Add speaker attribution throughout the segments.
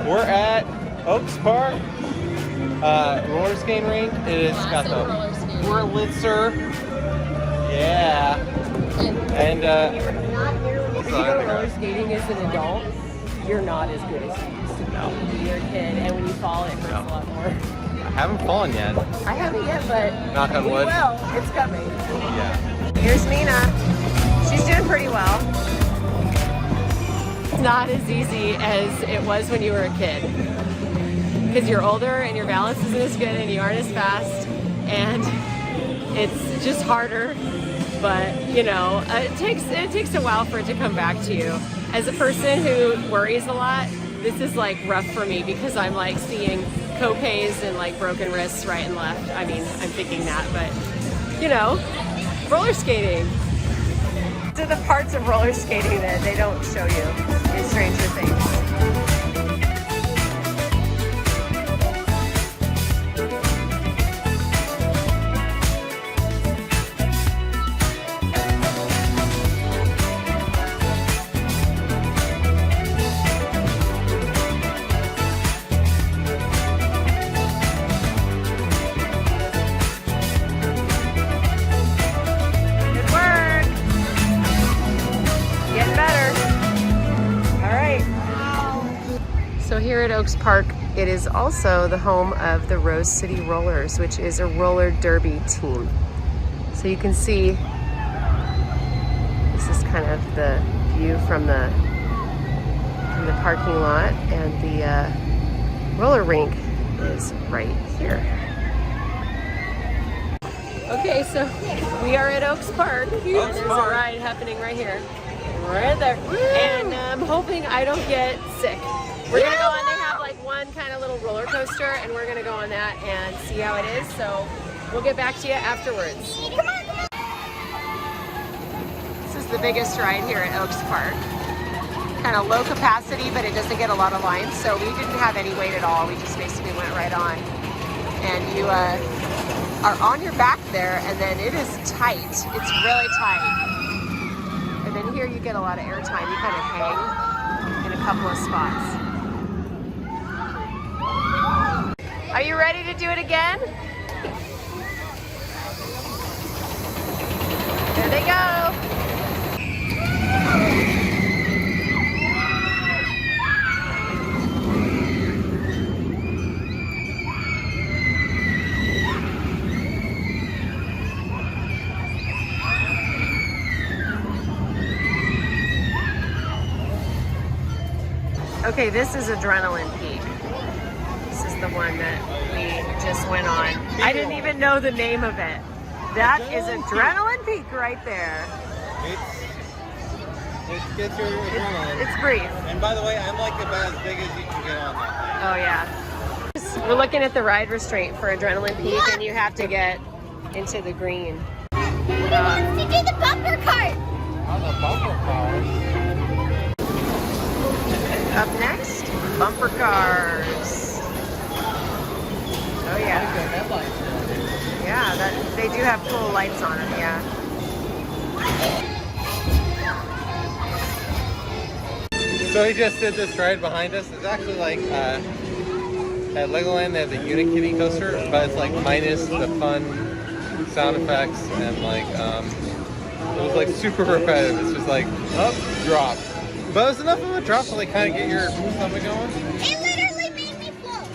Speaker 1: We're at Oaks Park roller skating rink. It has got the Wurlitzer. Yeah. And
Speaker 2: if you go roller skating as an adult, you're not as good as you used to be.
Speaker 1: No.
Speaker 2: When you're a kid, and when you fall, it hurts a lot more.
Speaker 1: I haven't fallen yet.
Speaker 2: I haven't yet, but
Speaker 1: Knock on
Speaker 2: we
Speaker 1: wood.
Speaker 2: will. It's coming.
Speaker 1: Yeah.
Speaker 2: Here's Nina. She's doing pretty well. It's not as easy as it was when you were a kid. Because you're older and your balance isn't as good and you aren't as fast. And it's just harder. But, you know, it takes a while for it to come back to you. As a person who worries a lot, this is like rough for me because I'm like seeing co-pays and like broken wrists right and left. I mean, I'm thinking that, but you know, roller skating. These are the parts of roller skating that they don't show you in Stranger Things. So here at Oaks Park, it is also the home of the Rose City Rollers, which is a roller derby team. So you can see, this is kind of the view from the parking lot, and the roller rink is right here. Okay, so we are at Oaks Park. There's a ride happening right here. Right there. Woo! And I'm hoping I don't get sick. We're gonna go on, they have like one kind of little roller coaster, and we're gonna go on that and see how it is. So we'll get back to you afterwards. Come on, come on. This is the biggest ride here at Oaks Park. Kind of low capacity, but it doesn't get a lot of lines. So we didn't have any wait at all. We just basically went right on. And you are on your back there, and then it is tight. It's really tight. And then here you get a lot of airtime. You kind of hang in a couple of spots. Are you ready to do it again? There they go. Okay, this is Adrenaline Peak. This is the one that we just went on. I didn't even know the name of it. That is Adrenaline Peak right there.
Speaker 1: It gets your adrenaline.
Speaker 2: It's brief.
Speaker 1: And by the way, I'm like about as big as you can get on that
Speaker 2: Oh yeah. We're looking at the ride restraint for Adrenaline Peak, and you have to get into the green.
Speaker 3: Who wants to do the bumper cart?
Speaker 1: On the bumper cars.
Speaker 2: Up next, bumper cars. Oh yeah. Yeah, they do have cool lights on them, yeah.
Speaker 1: So we just did this ride behind us. It's actually like at Legoland they have the Unikitty coaster, but it's like minus the fun sound effects and like it was like super repetitive. It's just like up, drop. But it was enough of a drop to like kind of get your stomach going.
Speaker 3: It literally made me float.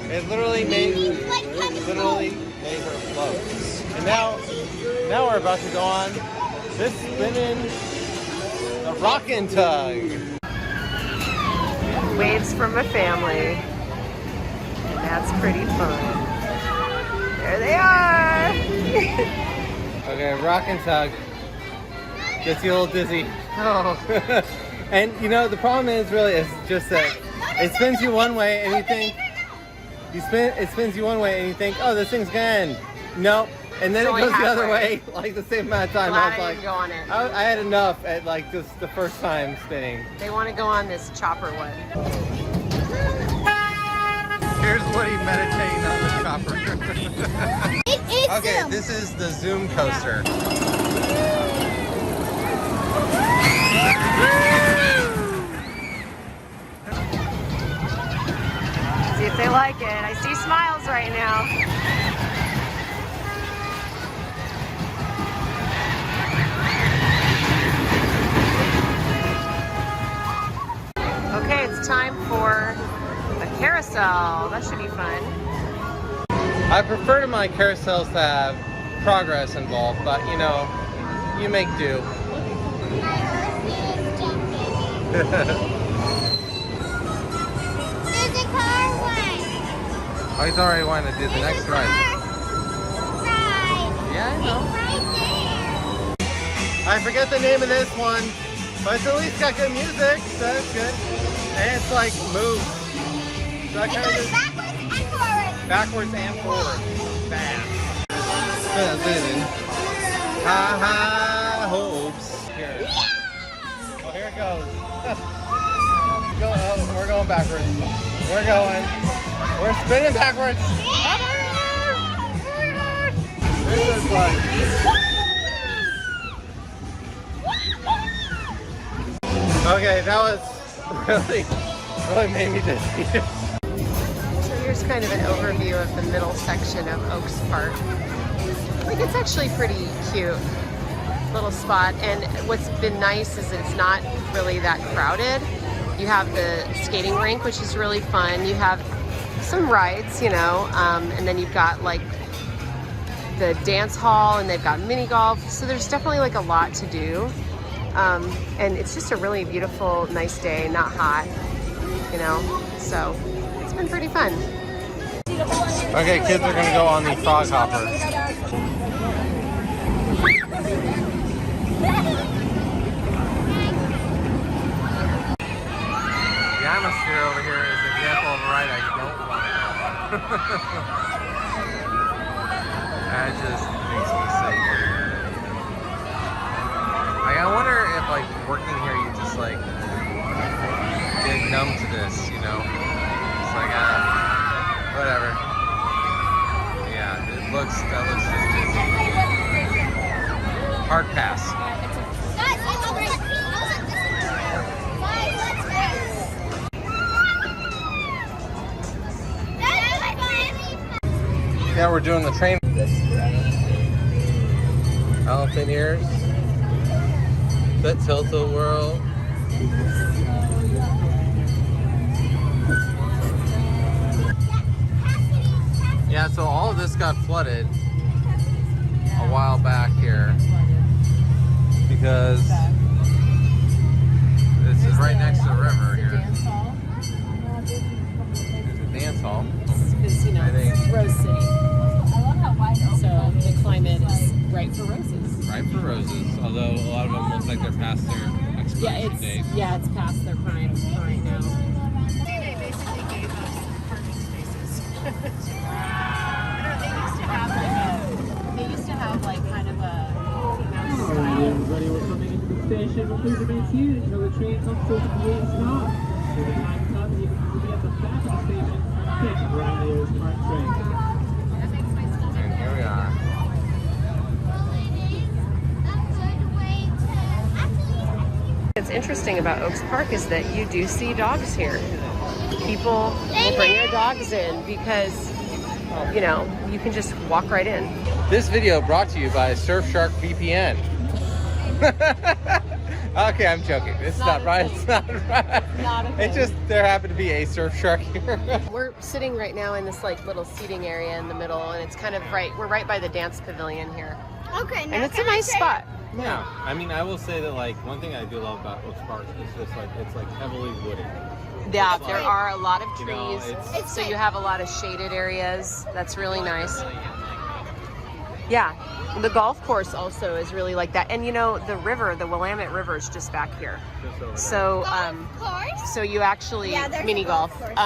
Speaker 1: It literally made her float. And now we're about to go on this spinning the rockin' tug.
Speaker 2: Waves from a family. And that's pretty fun. There they are.
Speaker 1: Okay, rockin' tug. Gets you a little dizzy.
Speaker 2: Oh.
Speaker 1: And you know, the problem is really it's just that it spins you one way and you think it spins you one way and you think, oh, this thing's gonna end. Nope. And then it goes the other way like the same amount of time.
Speaker 2: Glad
Speaker 1: I was like,
Speaker 2: go on it.
Speaker 1: I had enough at like just the first time spinning.
Speaker 2: They want to go on this chopper one.
Speaker 1: Here's Woody meditating on the chopper. Okay,
Speaker 3: Zoom.
Speaker 1: this is the Zoom coaster.
Speaker 2: They like it. I see smiles right now. Okay, it's time for a carousel. That should be fun.
Speaker 1: I prefer to my carousels to have progress involved, but you know, you make do.
Speaker 3: There's a car one.
Speaker 1: Oh, he's already wanting to do the next ride. Yeah, I know.
Speaker 3: Right there.
Speaker 1: I forget the name of this one, but it's at least got good music, so that's good. And it's like moves. So I
Speaker 3: It
Speaker 1: kind
Speaker 3: goes
Speaker 1: of
Speaker 3: backwards and forwards.
Speaker 1: backwards and forward. Fast. Ha ha hopes. Here. Oh, here it goes. Go, oh, we're going backwards. We're going. We're spinning backwards. This is fun. Okay, that was really made me dizzy.
Speaker 2: So here's kind of an overview of the middle section of Oaks Park. Like, it's actually pretty cute little spot, and what's been nice is it's not really that crowded. You have the skating rink, which is really fun. You have some rides, you know, and then you've got like the dance hall, and they've got mini golf. So there's definitely like a lot to do. And it's just a really beautiful, nice day, not hot, you know, so it's been pretty fun.
Speaker 1: Okay, kids are gonna go on the frog hopper. The atmosphere over here is an example of a ride I don't want to go on. That just makes me sick. Like, I wonder if, like, working here, you just, like, get numb to this, you know? It's like, whatever. Yeah, that looks just dizzy. Hard pass. Yeah, we're doing the train. Elephant ears. The tilt-a-whirl. Yeah, so all of this got flooded a while back here because this is right next to the river here. There's a dance hall.
Speaker 2: Because, you know, it's Rose City. So the climate is right for roses.
Speaker 1: Right for roses, although a lot of them look like they're past their expiration date.
Speaker 2: Yeah, it's past their prime right now.
Speaker 4: They basically gave us parking spaces. They used to have like kind of a mouse style.
Speaker 5: Everybody was coming into the station. Well, please remain seated until the train comes to a complete stop. So the time comes, you can be at the back of the station. Take around the Oaks Park train.
Speaker 1: And here we are.
Speaker 2: What's interesting about Oaks Park is that you do see dogs here. People will bring their dogs in because, you know, you can just walk right in.
Speaker 1: This video brought to you by Surfshark VPN. Okay, I'm joking. It's not right. It's not right.
Speaker 2: Not a thing.
Speaker 1: It's just there happened to be a Surfshark here.
Speaker 2: We're sitting right now in this like little seating area in the middle, and it's kind of we're right by the dance pavilion here.
Speaker 3: Okay, now
Speaker 2: And it's a
Speaker 3: can I
Speaker 2: nice
Speaker 3: say-
Speaker 2: spot.
Speaker 1: Yeah, I mean, I will say that like one thing I do love about Oaks Park is just like it's like heavily wooded.
Speaker 2: Yeah,
Speaker 1: It's
Speaker 2: there
Speaker 1: like,
Speaker 2: are a lot of
Speaker 1: you know,
Speaker 2: trees,
Speaker 1: it's-
Speaker 2: so you have a lot of shaded areas. That's really nice. Yeah, the golf course also is really like that. And you know, the river, the Willamette River is just back here.
Speaker 1: Just over there.
Speaker 2: So,
Speaker 3: Golf course?
Speaker 2: so you actually,
Speaker 3: Yeah, there's a
Speaker 2: mini golf.
Speaker 3: golf course.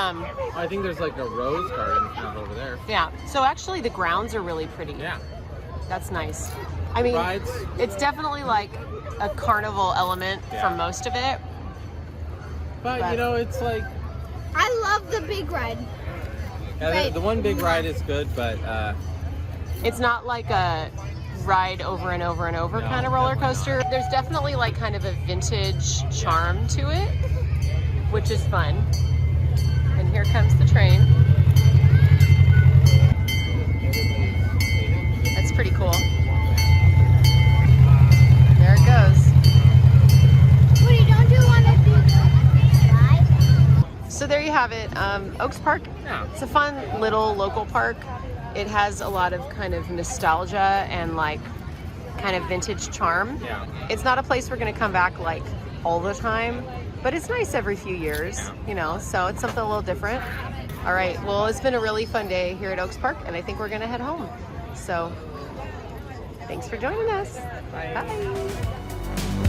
Speaker 1: I think there's like a rose garden kind of over there.
Speaker 2: Yeah, so actually the grounds are really pretty.
Speaker 1: Yeah.
Speaker 2: That's nice. I mean,
Speaker 1: Rides.
Speaker 2: it's definitely like a carnival element
Speaker 1: Yeah.
Speaker 2: for most of it.
Speaker 1: But you know, it's like
Speaker 3: I love the big ride.
Speaker 1: yeah,
Speaker 3: Right.
Speaker 1: the one big ride is good, but
Speaker 2: It's not like a ride over and over and over
Speaker 1: No,
Speaker 2: kind of roller
Speaker 1: definitely
Speaker 2: coaster. There's definitely like kind of a vintage charm to it, which is fun. And here comes the train. So there you have it. Oaks Park.
Speaker 1: Yeah.
Speaker 2: It's a fun little local park. It has a lot of kind of nostalgia and like kind of vintage charm.
Speaker 1: Yeah.
Speaker 2: It's not a place we're going to come back like all the time, but it's nice every few years, you know, so it's something a little different. All right, well, it's been a really fun day here at Oaks Park, and I think we're going to head home. So thanks for joining us.
Speaker 1: Bye.
Speaker 2: Bye.